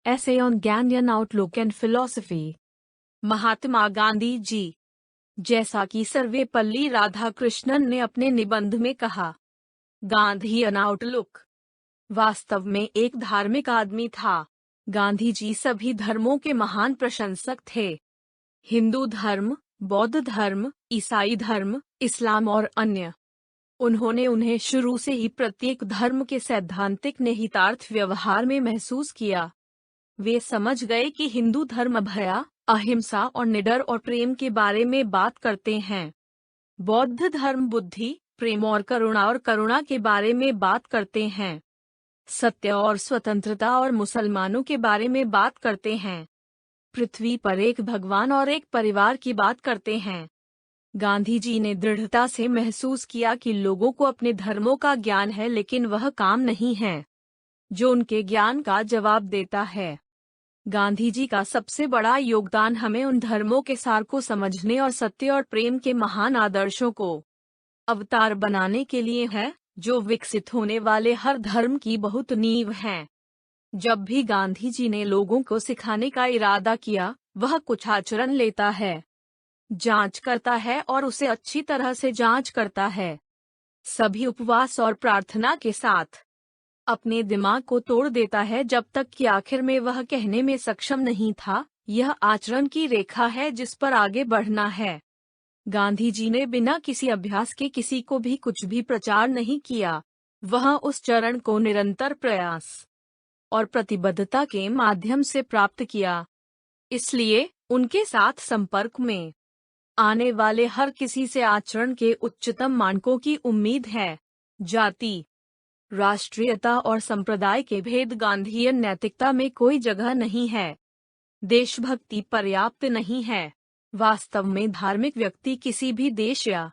Essay on Gandhian Outlook and Philosophy। Mahatma Gandhi ji. जैसा कि सर्वेपल्ली राधाकृष्णन ने अपने निबंध में कहा, गांधीयन आउटलुक वास्तव में एक धार्मिक आदमी था। गांधी जी सभी धर्मों के महान प्रशंसक थे। हिंदू धर्म, बौद्ध धर्म, ईसाई धर्म, इस्लाम और अन्य। उन्होंने उन्हें शुरू से ही प्रत्येक धर्म के सैद्धांतिक निहितार्थ व्यवहार में महसूस किया। वे समझ गए कि हिंदू धर्म भया, अहिंसा और निडर और प्रेम के बारे में बात करते हैं। बौद्ध धर्म बुद्धि, प्रेम और करुणा के बारे में बात करते हैं। सत्य और स्वतंत्रता और मुसलमानों के बारे में बात करते हैं। पृथ्वी पर एक भगवान और एक परिवार की बात करते हैं। गांधी जी ने दृढ़ता से महसूस किया कि लोगों को अपने धर्मों का ज्ञान है, लेकिन वह काम नहीं है जो उनके ज्ञान का जवाब देता है। गांधी जी का सबसे बड़ा योगदान हमें उन धर्मों के सार को समझने और सत्य और प्रेम के महान आदर्शों को अवतार बनाने के लिए है, जो विकसित होने वाले हर धर्म की बहुत नींव हैं। जब भी गांधी जी ने लोगों को सिखाने का इरादा किया, वह कुछ आचरण लेता है, जांच करता है और उसे अच्छी तरह से जांच करता है। सभी उपवास और प्रार्थना के साथ अपने दिमाग को तोड़ देता है जब तक कि आखिर में वह कहने में सक्षम नहीं था, यह आचरण की रेखा है जिस पर आगे बढ़ना है। गांधी जी ने बिना किसी अभ्यास के किसी को भी कुछ भी प्रचार नहीं किया। वह उस चरण को निरंतर प्रयास और प्रतिबद्धता के माध्यम से प्राप्त किया। इसलिए उनके साथ संपर्क में आने वाले हर किसी से आचरण के उच्चतम मानकों की उम्मीद है। जाति, राष्ट्रीयता और संप्रदाय के भेद गांधीयन नैतिकता में कोई जगह नहीं है। देशभक्ति पर्याप्त नहीं है। वास्तव में धार्मिक व्यक्ति किसी भी देश या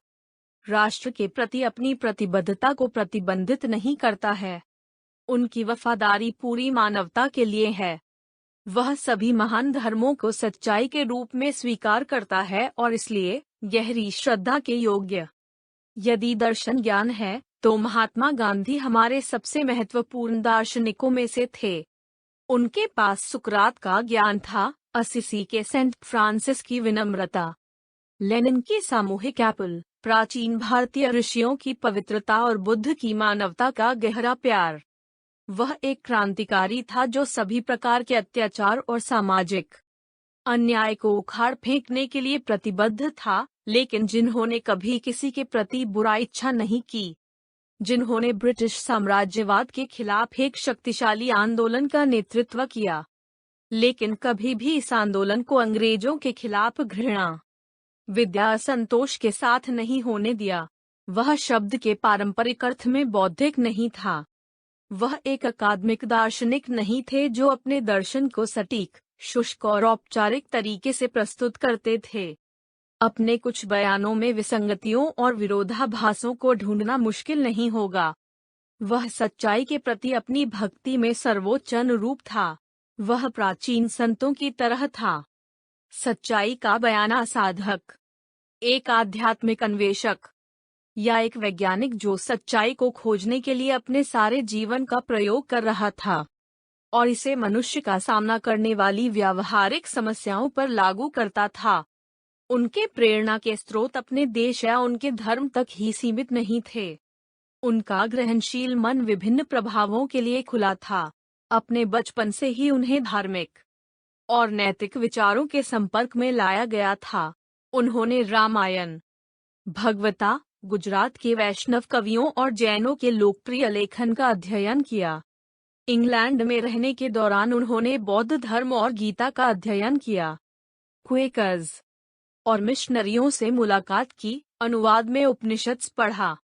राष्ट्र के प्रति अपनी प्रतिबद्धता को प्रतिबंधित नहीं करता है। उनकी वफादारी पूरी मानवता के लिए है। वह सभी महान धर्मों को सच्चाई के रूप में स्वीकार करता है और इसलिए गहरी श्रद्धा के योग्य। यदि दर्शन ज्ञान है, तो महात्मा गांधी हमारे सबसे महत्वपूर्ण दार्शनिकों में से थे। उनके पास सुकरात का ज्ञान था, असिसी के सेंट फ्रांसिस की विनम्रता, लेनिन की सामूहिक एप्पल, प्राचीन भारतीय ऋषियों की पवित्रता और बुद्ध की मानवता का गहरा प्यार। वह एक क्रांतिकारी था जो सभी प्रकार के अत्याचार और सामाजिक अन्याय को उखाड़ फेंकने के लिए प्रतिबद्ध था, लेकिन जिन्होंने कभी किसी के प्रति बुरा इच्छा नहीं की, जिन्होंने ब्रिटिश साम्राज्यवाद के खिलाफ एक शक्तिशाली आंदोलन का नेतृत्व किया, लेकिन कभी भी इस आंदोलन को अंग्रेजों के खिलाफ घृणा, विद्या, असंतोष के साथ नहीं होने दिया। वह शब्द के पारंपरिक अर्थ में बौद्धिक नहीं था। वह एक अकादमिक दार्शनिक नहीं थे जो अपने दर्शन को सटीक, शुष्क और औपचारिक तरीके से प्रस्तुत करते थे। अपने कुछ बयानों में विसंगतियों और विरोधाभासों को ढूंढना मुश्किल नहीं होगा। वह सच्चाई के प्रति अपनी भक्ति में सर्वोच्च अनुरूप था। वह प्राचीन संतों की तरह था, सच्चाई का बयाना साधक, एक आध्यात्मिक अन्वेषक या एक वैज्ञानिक जो सच्चाई को खोजने के लिए अपने सारे जीवन का प्रयोग कर रहा था और इसे मनुष्य का सामना करने वाली व्यावहारिक समस्याओं पर लागू करता था। उनके प्रेरणा के स्रोत अपने देश या उनके धर्म तक ही सीमित नहीं थे। उनका ग्रहणशील मन विभिन्न प्रभावों के लिए खुला था। अपने बचपन से ही उन्हें धार्मिक और नैतिक विचारों के संपर्क में लाया गया था। उन्होंने रामायण, भगवता, गुजरात के वैष्णव कवियों और जैनों के लोकप्रिय लेखन का अध्ययन किया। इंग्लैंड में रहने के दौरान उन्होंने बौद्ध धर्म और गीता का अध्ययन किया। क्वेकर्स और मिशनरियों से मुलाकात की, अनुवाद में उपनिषद पढ़ा।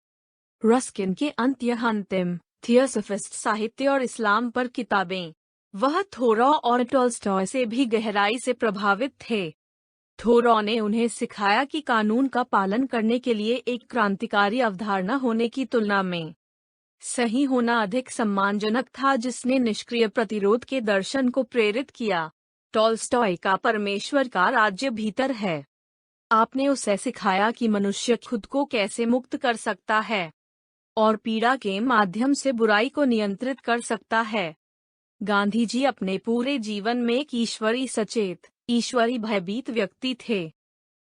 रस्किन के अंतिम थियोसॉफिस्ट साहित्य और इस्लाम पर किताबें। वह थोरौ और टॉल्स्टॉय से भी गहराई से प्रभावित थे। थोरौ ने उन्हें सिखाया कि कानून का पालन करने के लिए एक क्रांतिकारी अवधारणा होने की तुलना में सही होना अधिक सम्मानजनक था, जिसने निष्क्रिय प्रतिरोध के दर्शन को प्रेरित किया। टॉल्स्टॉय का परमेश्वर का राज्य भीतर है। आपने उसे सिखाया कि मनुष्य खुद को कैसे मुक्त कर सकता है और पीड़ा के माध्यम से बुराई को नियंत्रित कर सकता है। गांधी जी अपने पूरे जीवन में एक ईश्वरी सचेत, ईश्वरी भयभीत व्यक्ति थे।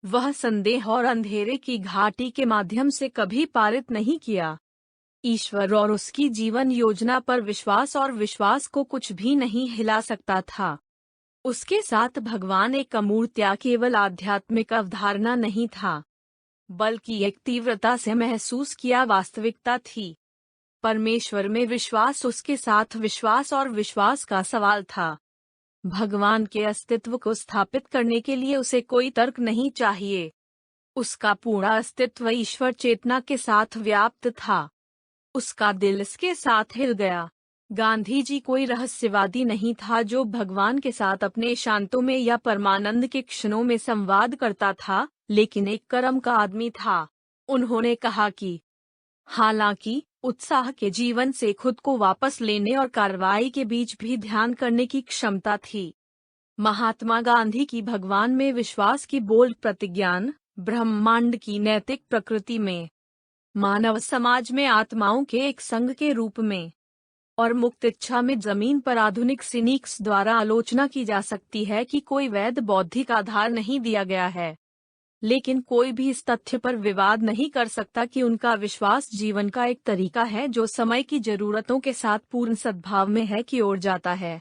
वह संदेह और अंधेरे की घाटी के माध्यम से कभी पारित नहीं किया। ईश्वर और उसकी जीवन योजना पर विश्वास और विश्वास को कुछ भी नहीं हिला सकता था। उसके साथ भगवान एक अमूर्त्य केवल आध्यात्मिक अवधारणा नहीं था, बल्कि एक तीव्रता से महसूस किया वास्तविकता थी। परमेश्वर में विश्वास उसके साथ विश्वास और विश्वास का सवाल था। भगवान के अस्तित्व को स्थापित करने के लिए उसे कोई तर्क नहीं चाहिए। उसका पूरा अस्तित्व ईश्वर चेतना के साथ व्याप्त था। उसका दिल इसके साथ हिल गया। गांधी जी कोई रहस्यवादी नहीं था जो भगवान के साथ अपने शांतों में या परमानंद के क्षणों में संवाद करता था, लेकिन एक कर्म का आदमी था। उन्होंने कहा कि हालांकि उत्साह के जीवन से खुद को वापस लेने और कार्रवाई के बीच भी ध्यान करने की क्षमता थी। महात्मा गांधी की भगवान में विश्वास की बोल्ड प्रतिज्ञा, ब्रह्मांड की नैतिक प्रकृति में, मानव समाज में आत्माओं के एक संघ के रूप में और मुक्त इच्छा में जमीन पर आधुनिक सिनिक्स द्वारा आलोचना की जा सकती है कि कोई वैध बौद्धिक आधार नहीं दिया गया है, लेकिन कोई भी इस तथ्य पर विवाद नहीं कर सकता कि उनका विश्वास जीवन का एक तरीका है जो समय की जरूरतों के साथ पूर्ण सद्भाव में है की ओर जाता है।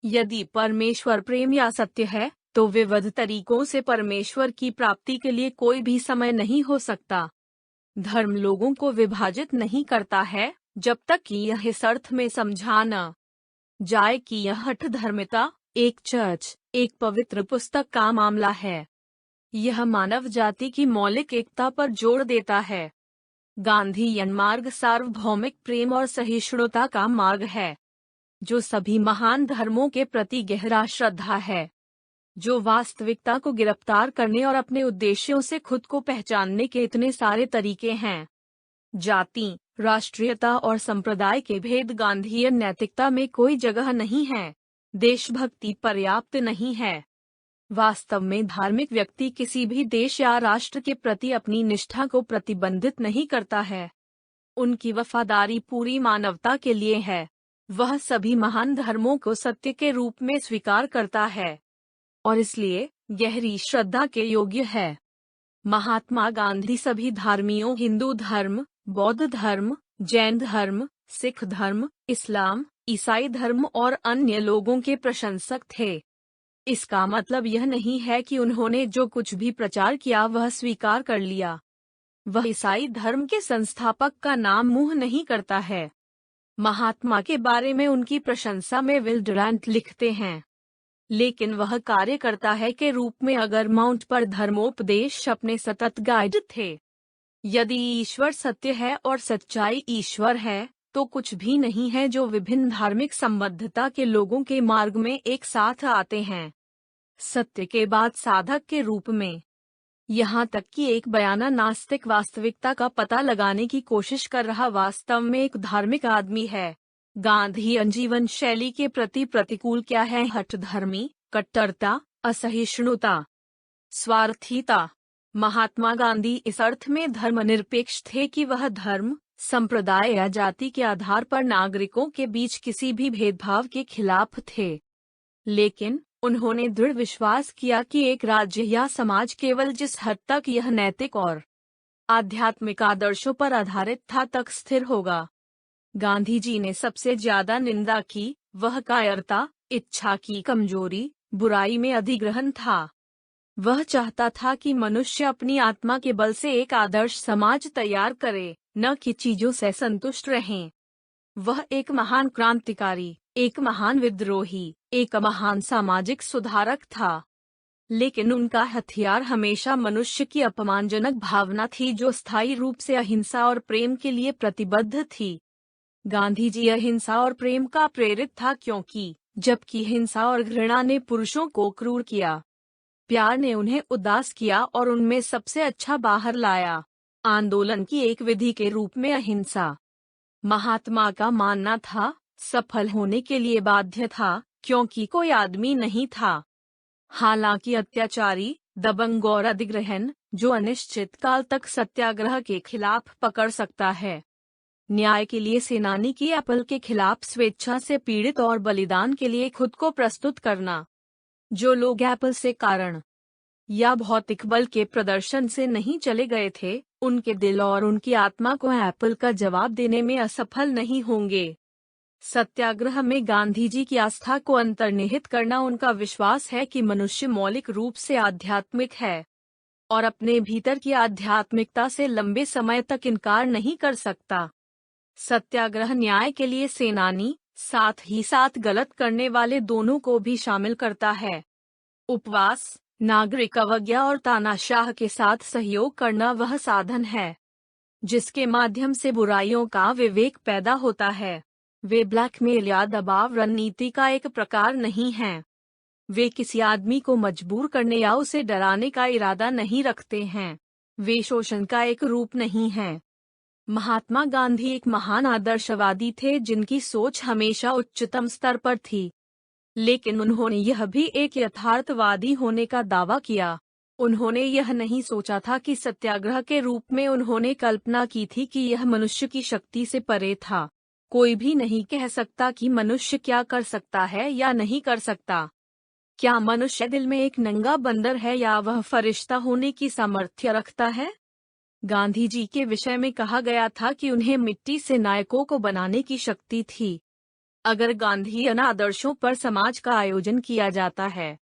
यदि परमेश्वर प्रेम या सत्य है, तो विविध तरीकों से परमेश्वर की प्राप्ति के लिए कोई भी समय नहीं हो सकता। धर्म लोगों को विभाजित नहीं करता है, जब तक कि यह इस अर्थ में समझा न जाए कि यह हठ धर्मिता, एक चर्च, एक पवित्र पुस्तक का मामला है। यह मानव जाति की मौलिक एकता पर जोर देता है। गांधीयन मार्ग सार्वभौमिक प्रेम और सहिष्णुता का मार्ग है, जो सभी महान धर्मों के प्रति गहरा श्रद्धा है, जो वास्तविकता को गिरफ्तार करने और अपने उद्देश्यों से खुद को पहचानने के इतने सारे तरीके हैं। जाति, राष्ट्रीयता और संप्रदाय के भेद गांधीयन नैतिकता में कोई जगह नहीं है। देशभक्ति पर्याप्त नहीं है। वास्तव में धार्मिक व्यक्ति किसी भी देश या राष्ट्र के प्रति अपनी निष्ठा को प्रतिबंधित नहीं करता है। उनकी वफादारी पूरी मानवता के लिए है। वह सभी महान धर्मों को सत्य के रूप में स्वीकार करता है और इसलिए गहरी श्रद्धा के योग्य है। महात्मा गांधी सभी धर्मियों, हिंदू धर्म, बौद्ध धर्म, जैन धर्म, सिख धर्म, इस्लाम, ईसाई धर्म और अन्य लोगों के प्रशंसक थे। इसका मतलब यह नहीं है कि उन्होंने जो कुछ भी प्रचार किया वह स्वीकार कर लिया। वह ईसाई धर्म के संस्थापक का नाम मुंह नहीं करता है। महात्मा के बारे में उनकी प्रशंसा में विल डुरांट लिखते हैं, लेकिन वह कार्यकर्ता है के रूप में अगर माउंट पर धर्मोपदेश अपने सतत गाइड थे। यदि ईश्वर सत्य है और सच्चाई ईश्वर है, तो कुछ भी नहीं है जो विभिन्न धार्मिक संबद्धता के लोगों के मार्ग में एक साथ आते हैं, सत्य के बाद साधक के रूप में। यहाँ तक कि एक बयाना नास्तिक वास्तविकता का पता लगाने की कोशिश कर रहा वास्तव में एक धार्मिक आदमी है। गांधीयन जीवन शैली के प्रति प्रतिकूल क्या है? हठधर्मी, कट्टरता, असहिष्णुता, स्वार्थीता। महात्मा गांधी इस अर्थ में धर्मनिरपेक्ष थे कि वह धर्म, संप्रदाय या जाति के आधार पर नागरिकों के बीच किसी भी भेदभाव के खिलाफ थे, लेकिन उन्होंने दृढ़ विश्वास किया कि एक राज्य या समाज केवल जिस हद तक यह नैतिक और आध्यात्मिक आदर्शों पर आधारित था तक स्थिर होगा। गांधी जी ने सबसे ज्यादा निंदा की वह कायरता, इच्छा की कमजोरी, बुराई में अधिग्रहण था। वह चाहता था कि मनुष्य अपनी आत्मा के बल से एक आदर्श समाज तैयार करे, न कि चीजों से संतुष्ट रहें। वह एक महान क्रांतिकारी, एक महान विद्रोही, एक महान सामाजिक सुधारक था, लेकिन उनका हथियार हमेशा मनुष्य की अपमानजनक भावना थी जो स्थायी रूप से अहिंसा और प्रेम के लिए प्रतिबद्ध थी। गांधी जी अहिंसा और प्रेम का प्रेरित था क्योंकि जबकि हिंसा और घृणा ने पुरुषों को क्रूर किया, प्यार ने उन्हें उदास किया और उनमें सबसे अच्छा बाहर लाया। आंदोलन की एक विधि के रूप में अहिंसा, महात्मा का मानना था, सफल होने के लिए बाध्य था क्योंकि कोई आदमी नहीं था। हालांकि अत्याचारी, दबंग और अधिग्रहण, जो अनिश्चित काल तक सत्याग्रह के खिलाफ पकड़ सकता है, न्याय के लिए सेनानी की एप्पल के खिलाफ स्वेच्छा से पीड़ित और बलिदान के लिए खुद को प्रस्तुत करना। जो लोग एप्पल से कारण या भौतिक बल के प्रदर्शन से नहीं चले गए थे, उनके दिल और उनकी आत्मा को एप्पल का जवाब देने में असफल नहीं होंगे। सत्याग्रह में गांधी जी की आस्था को अंतर्निहित करना उनका विश्वास है कि मनुष्य मौलिक रूप से आध्यात्मिक है और अपने भीतर की आध्यात्मिकता से लंबे समय तक इनकार नहीं कर सकता। सत्याग्रह न्याय के लिए सेनानी, साथ ही साथ गलत करने वाले दोनों को भी शामिल करता है। उपवास, नागरिक अवज्ञा और तानाशाह के साथ सहयोग करना वह साधन है जिसके माध्यम से बुराइयों का विवेक पैदा होता है। वे ब्लैकमेल या दबाव रणनीति का एक प्रकार नहीं हैं। वे किसी आदमी को मजबूर करने या उसे डराने का इरादा नहीं रखते हैं। वे शोषण का एक रूप नहीं हैं। महात्मा गांधी एक महान आदर्शवादी थे जिनकी सोच हमेशा उच्चतम स्तर पर थी, लेकिन उन्होंने यह भी एक यथार्थवादी होने का दावा किया। उन्होंने यह नहीं सोचा था कि सत्याग्रह के रूप में उन्होंने कल्पना की थी कि यह मनुष्य की शक्ति से परे था। कोई भी नहीं कह सकता कि मनुष्य क्या कर सकता है या नहीं कर सकता। क्या मनुष्य दिल में एक नंगा बंदर है या वह फरिश्ता होने की सामर्थ्य रखता है? गांधी जी के विषय में कहा गया था कि उन्हें मिट्टी से नायकों को बनाने की शक्ति थी। अगर गांधीयन आदर्शों पर समाज का आयोजन किया जाता है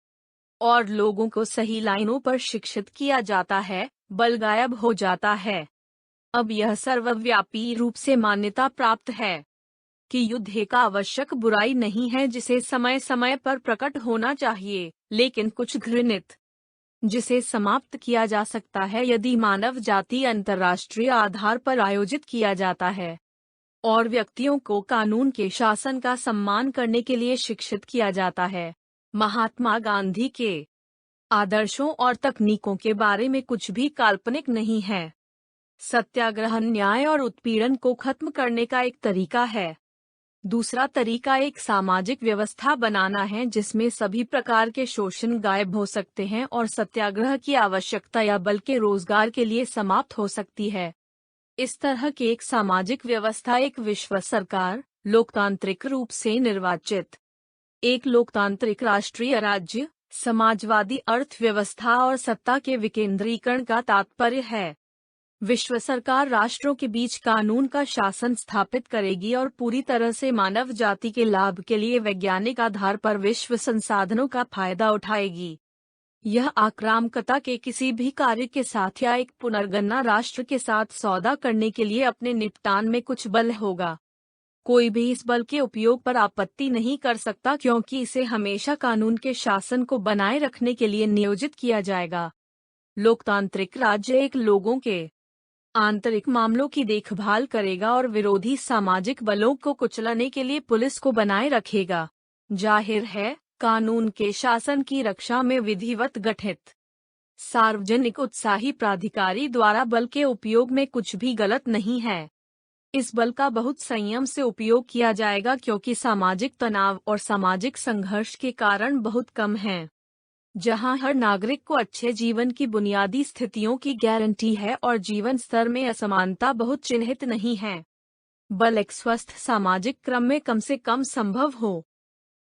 और लोगों को सही लाइनों पर शिक्षित किया जाता है, बल गायब हो जाता है। अब यह सर्वव्यापी रूप से मान्यता प्राप्त है कि युद्ध एक आवश्यक बुराई नहीं है जिसे समय समय पर प्रकट होना चाहिए, लेकिन कुछ घृणित जिसे समाप्त किया जा सकता है यदि मानव जाति अंतर्राष्ट्रीय आधार पर आयोजित किया जाता है और व्यक्तियों को कानून के शासन का सम्मान करने के लिए शिक्षित किया जाता है। महात्मा गांधी के आदर्शों और तकनीकों के बारे में कुछ भी काल्पनिक नहीं है। सत्याग्रह न्याय और उत्पीड़न को खत्म करने का एक तरीका है। दूसरा तरीका एक सामाजिक व्यवस्था बनाना है जिसमें सभी प्रकार के शोषण गायब हो सकते हैं और सत्याग्रह की आवश्यकता या बल के रोजगार के लिए समाप्त हो सकती है। इस तरह की एक सामाजिक व्यवस्था एक विश्व सरकार, लोकतांत्रिक रूप से निर्वाचित एक लोकतांत्रिक राष्ट्रीय राज्य, समाजवादी अर्थव्यवस्था और सत्ता के विकेंद्रीकरण का तात्पर्य है। विश्व सरकार राष्ट्रों के बीच कानून का शासन स्थापित करेगी और पूरी तरह से मानव जाति के लाभ के लिए वैज्ञानिक आधार पर विश्व संसाधनों का फायदा उठाएगी। यह आक्रामकता के किसी भी कार्य के साथ या एक पुनर्गणना राष्ट्र के साथ सौदा करने के लिए अपने निपटान में कुछ बल होगा। कोई भी इस बल के उपयोग पर आपत्ति नहीं कर सकता क्योंकि इसे हमेशा कानून के शासन को बनाए रखने के लिए नियोजित किया जाएगा। लोकतांत्रिक राज्य एक लोगों के आंतरिक मामलों की देखभाल करेगा और विरोधी सामाजिक बलों को कुचलने के लिए पुलिस को बनाए रखेगा। जाहिर है, कानून के शासन की रक्षा में विधिवत गठित सार्वजनिक उत्साही प्राधिकारी द्वारा बल के उपयोग में कुछ भी गलत नहीं है। इस बल का बहुत संयम से उपयोग किया जाएगा क्योंकि सामाजिक तनाव और सामाजिक संघर्ष के कारण बहुत कम हैं। जहां हर नागरिक को अच्छे जीवन की बुनियादी स्थितियों की गारंटी है और जीवन स्तर में असमानता बहुत चिन्हित नहीं है, बल एक स्वस्थ सामाजिक क्रम में कम से कम संभव हो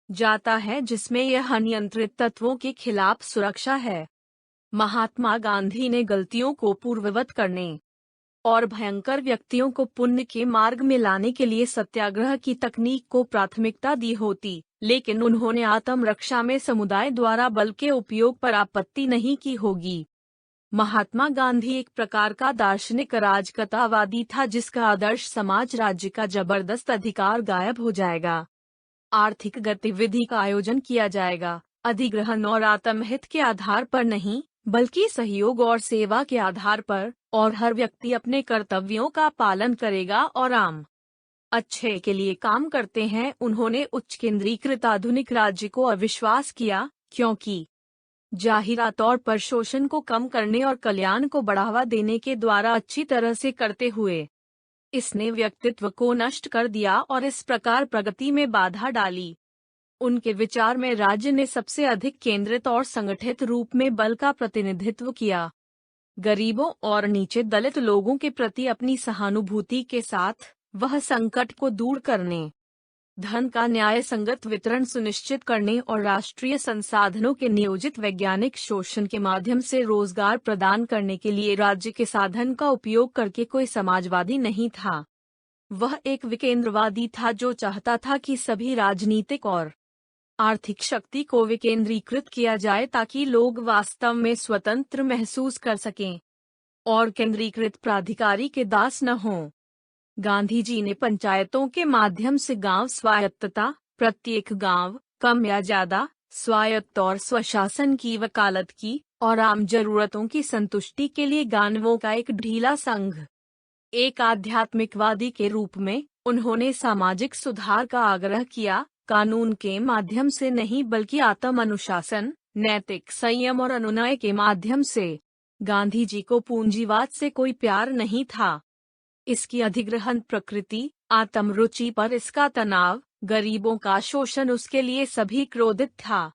जाता है जिसमें यह अनियंत्रित तत्वों के खिलाफ सुरक्षा है। महात्मा गांधी ने गलतियों को पूर्ववत करने और भयंकर व्यक्तियों को पुण्य के मार्ग में लाने के लिए सत्याग्रह की तकनीक को प्राथमिकता दी होती, लेकिन उन्होंने आत्मरक्षा में समुदाय द्वारा बल के उपयोग पर आपत्ति नहीं की होगी। महात्मा गांधी एक प्रकार का दार्शनिक राजकतावादी था जिसका आदर्श समाज राज्य का जबरदस्त अधिकार गायब हो जाएगा, आर्थिक गतिविधि का आयोजन किया जाएगा, अधिग्रहण और आत्महित के आधार पर नहीं बल्कि सहयोग और सेवा के आधार पर, और हर व्यक्ति अपने कर्तव्यों का पालन करेगा और आम अच्छे के लिए काम करते हैं। उन्होंने उच्च केंद्रीकृत आधुनिक राज्य को अविश्वास किया क्योंकि जाहिरा तौर पर शोषण को कम करने और कल्याण को बढ़ावा देने के द्वारा अच्छी तरह से करते हुए इसने व्यक्तित्व को नष्ट कर दिया और इस प्रकार प्रगति में बाधा डाली। उनके विचार में राज्य ने सबसे अधिक केंद्रित और संगठित रूप में बल का प्रतिनिधित्व किया। गरीबों और नीचे दलित लोगों के प्रति अपनी सहानुभूति के साथ वह संकट को दूर करने, धन का न्याय संगत वितरण सुनिश्चित करने और राष्ट्रीय संसाधनों के नियोजित वैज्ञानिक शोषण के माध्यम से रोजगार प्रदान करने के लिए राज्य के साधन का उपयोग करके कोई समाजवादी नहीं था। वह एक विकेंद्रवादी था जो चाहता था कि सभी राजनीतिक और आर्थिक शक्ति को विकेंद्रीकृत किया जाए ताकि लोग वास्तव में स्वतंत्र महसूस कर सकें और केंद्रीकृत प्राधिकारी के दास न हों। गांधी जी ने पंचायतों के माध्यम से गांव स्वायत्तता, प्रत्येक गांव कम या ज्यादा स्वायत्त और स्वशासन की वकालत की और आम जरूरतों की संतुष्टि के लिए गांवों का एक ढीला संघ। एक आध्यात्मिकवादी के रूप में उन्होंने सामाजिक सुधार का आग्रह किया, कानून के माध्यम से नहीं बल्कि आत्म अनुशासन, नैतिक संयम और अनुनय के माध्यम से। गांधी जी को पूंजीवाद से कोई प्यार नहीं था। इसकी अधिग्रहण प्रकृति, आत्मरुचि पर इसका तनाव, गरीबों का शोषण उसके लिए सभी क्रोधित था।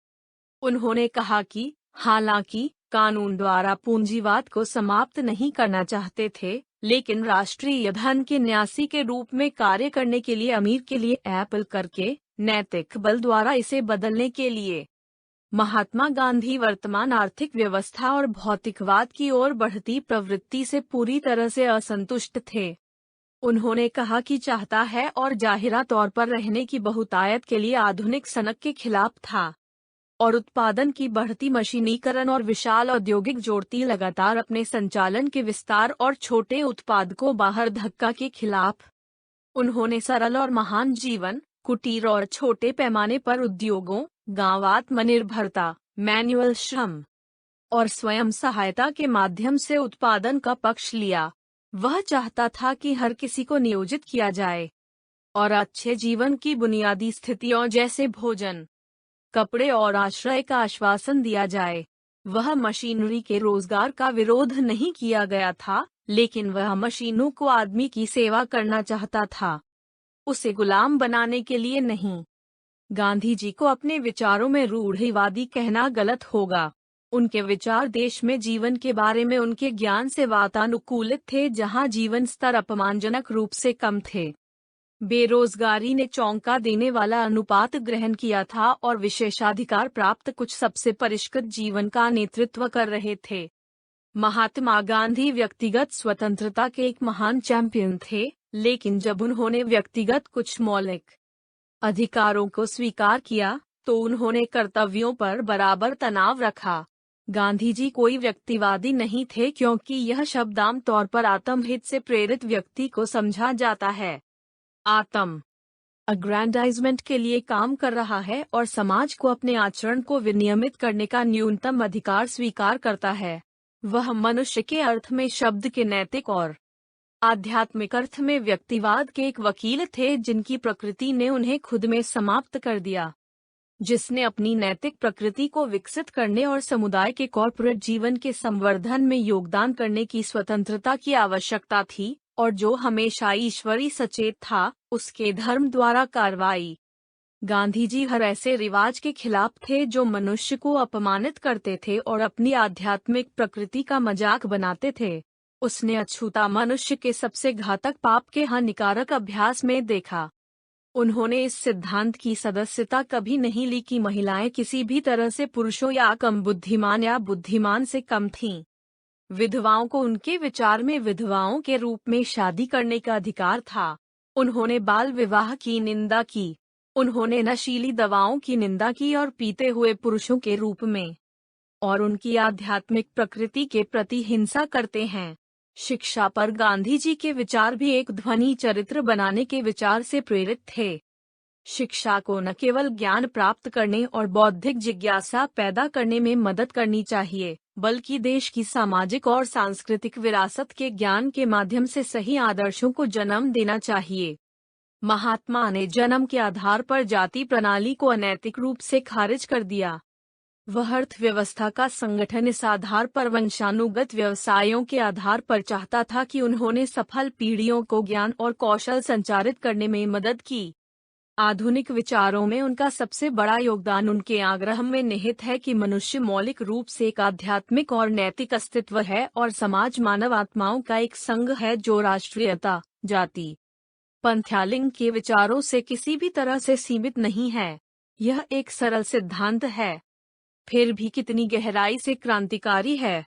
उन्होंने कहा कि हालांकि कानून द्वारा पूंजीवाद को समाप्त नहीं करना चाहते थे, लेकिन राष्ट्रीय धन के न्यासी के रूप में कार्य करने के लिए अमीर के लिए अपील करके नैतिक बल द्वारा इसे बदलने के लिए। महात्मा गांधी वर्तमान आर्थिक व्यवस्था और भौतिकवाद की ओर बढ़ती प्रवृत्ति से पूरी तरह से असंतुष्ट थे। उन्होंने कहा कि चाहता है और जाहिरा तौर पर रहने की बहुतायत के लिए आधुनिक सनक के खिलाफ था और उत्पादन की बढ़ती मशीनीकरण और विशाल औद्योगिक जोड़ती लगातार अपने संचालन के विस्तार और छोटे उत्पादकों बाहर धक्का के खिलाफ। उन्होंने सरल और महान जीवन, कुटीर और छोटे पैमाने पर उद्योगों, गांव आत्मनिर्भरता, मैनुअल श्रम और स्वयं सहायता के माध्यम से उत्पादन का पक्ष लिया। वह चाहता था कि हर किसी को नियोजित किया जाए और अच्छे जीवन की बुनियादी स्थितियों जैसे भोजन, कपड़े और आश्रय का आश्वासन दिया जाए। वह मशीनरी के रोजगार का विरोध नहीं किया गया था, लेकिन वह मशीनों को आदमी की सेवा करना चाहता था, उसे गुलाम बनाने के लिए नहीं। गांधी जी को अपने विचारों में रूढ़िवादी कहना गलत होगा। उनके विचार देश में जीवन के बारे में उनके ज्ञान से वातानुकूलित थे, जहां जीवन स्तर अपमानजनक रूप से कम थे। बेरोजगारी ने चौंका देने वाला अनुपात ग्रहण किया था और विशेषाधिकार प्राप्त कुछ सबसे परिष्कृत जीवन का नेतृत्व कर रहे थे। महात्मा गांधी व्यक्तिगत स्वतंत्रता के एक महान चैंपियन थे, लेकिन जब उन्होंने व्यक्तिगत कुछ मौलिक अधिकारों को स्वीकार किया तो उन्होंने कर्तव्यों पर बराबर तनाव रखा। गांधी जी कोई व्यक्तिवादी नहीं थे, क्योंकि यह शब्द आम तौर पर आत्महित से प्रेरित व्यक्ति को समझा जाता है। आत्म अग्रैंडाइजमेंट के लिए काम कर रहा है और समाज को अपने आचरण को विनियमित करने का न्यूनतम अधिकार स्वीकार करता है। वह मनुष्य के अर्थ में शब्द के नैतिक और आध्यात्मिक अर्थ में व्यक्तिवाद के एक वकील थे, जिनकी प्रकृति ने उन्हें खुद में समाप्त कर दिया, जिसने अपनी नैतिक प्रकृति को विकसित करने और समुदाय के कॉर्पोरेट जीवन के संवर्धन में योगदान करने की स्वतंत्रता की आवश्यकता थी, और जो हमेशा ईश्वरी सचेत था, उसके धर्म द्वारा कार्रवाई। गांधी जी हर ऐसे रिवाज के खिलाफ थे जो मनुष्य को अपमानित करते थे और अपनी आध्यात्मिक प्रकृति का मजाक बनाते थे। उसने अछूता मनुष्य के सबसे घातक पाप के हानिकारक अभ्यास में देखा। उन्होंने इस सिद्धांत की सदस्यता कभी नहीं ली कि महिलाएं किसी भी तरह से पुरुषों या कम बुद्धिमान या बुद्धिमान से कम थीं। विधवाओं को उनके विचार में विधवाओं के रूप में शादी करने का अधिकार था। उन्होंने बाल विवाह की निंदा की। उन्होंने नशीली दवाओं की निंदा की और पीते हुए पुरुषों के रूप में और उनकी आध्यात्मिक प्रकृति के प्रति हिंसा करते हैं। शिक्षा पर गांधी जी के विचार भी एक ध्वनि चरित्र बनाने के विचार से प्रेरित थे। शिक्षा को न केवल ज्ञान प्राप्त करने और बौद्धिक जिज्ञासा पैदा करने में मदद करनी चाहिए, बल्कि देश की सामाजिक और सांस्कृतिक विरासत के ज्ञान के माध्यम से सही आदर्शों को जन्म देना चाहिए। महात्मा ने जन्म के आधार पर जाति प्रणाली को अनैतिक रूप से खारिज कर दिया। वह अर्थव्यवस्था का संगठन इस आधार पर वंशानुगत व्यवसायों के आधार पर चाहता था कि उन्होंने सफल पीढ़ियों को ज्ञान और कौशल संचारित करने में मदद की। आधुनिक विचारों में उनका सबसे बड़ा योगदान उनके आग्रह में निहित है कि मनुष्य मौलिक रूप से एक आध्यात्मिक और नैतिक अस्तित्व है और समाज मानव आत्माओं का एक संघ है जो राष्ट्रीयता, जाति, पंथ्यालिंग के विचारों से किसी भी तरह से सीमित नहीं है। यह एक सरल सिद्धांत है, फिर भी कितनी गहराई से क्रांतिकारी है।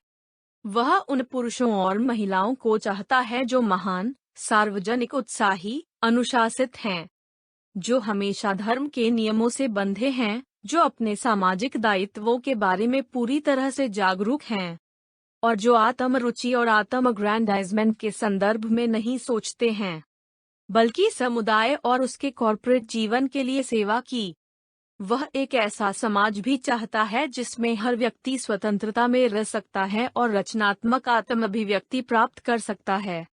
वह उन पुरुषों और महिलाओं को चाहता है जो महान, सार्वजनिक, उत्साही, अनुशासित हैं, जो हमेशा धर्म के नियमों से बंधे हैं, जो अपने सामाजिक दायित्वों के बारे में पूरी तरह से जागरूक हैं, और जो आत्म रुचि और आत्म अग्रैंडाइजमेंट के संदर्भ में नहीं सोचते हैं, बल्कि समुदाय और उसके कॉर्पोरेट जीवन के लिए सेवा की। वह एक ऐसा समाज भी चाहता है जिसमें हर व्यक्ति स्वतंत्रता में रह सकता है और रचनात्मक आत्म अभिव्यक्ति प्राप्त कर सकता है।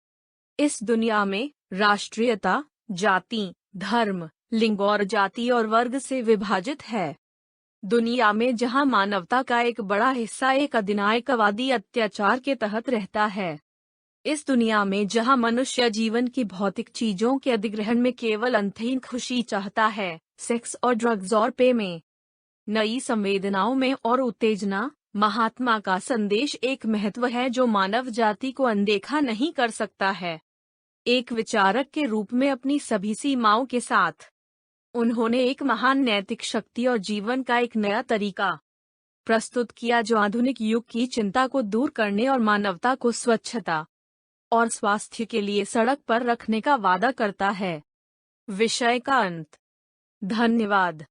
इस दुनिया में राष्ट्रीयता, जाति, धर्म, लिंग और जाति और वर्ग से विभाजित है। दुनिया में जहां मानवता का एक बड़ा हिस्सा एक अधिनायकवादी अत्याचार के तहत रहता है। इस दुनिया में जहां मनुष्य जीवन की भौतिक चीजों के अधिग्रहण में केवल अंतहीन खुशी चाहता है, सेक्स और ड्रग्स और पे में, नई संवेदनाओं में और उत्तेजना, महात्मा का संदेश एक महत्व है जो मानव जाति को अनदेखा नहीं कर सकता है। एक विचारक के रूप में अपनी सभी सीमाओं के साथ, उन्होंने एक महान नैतिक शक्ति और जीवन का एक नया तरीका प्रस्तुत किया जो आधुनिक युग की चिंता को दूर करने और मानवता को स्वच्छता और स्वास्थ्य के लिए सड़क पर रखने का वादा करता है। विषय का अंत। धन्यवाद।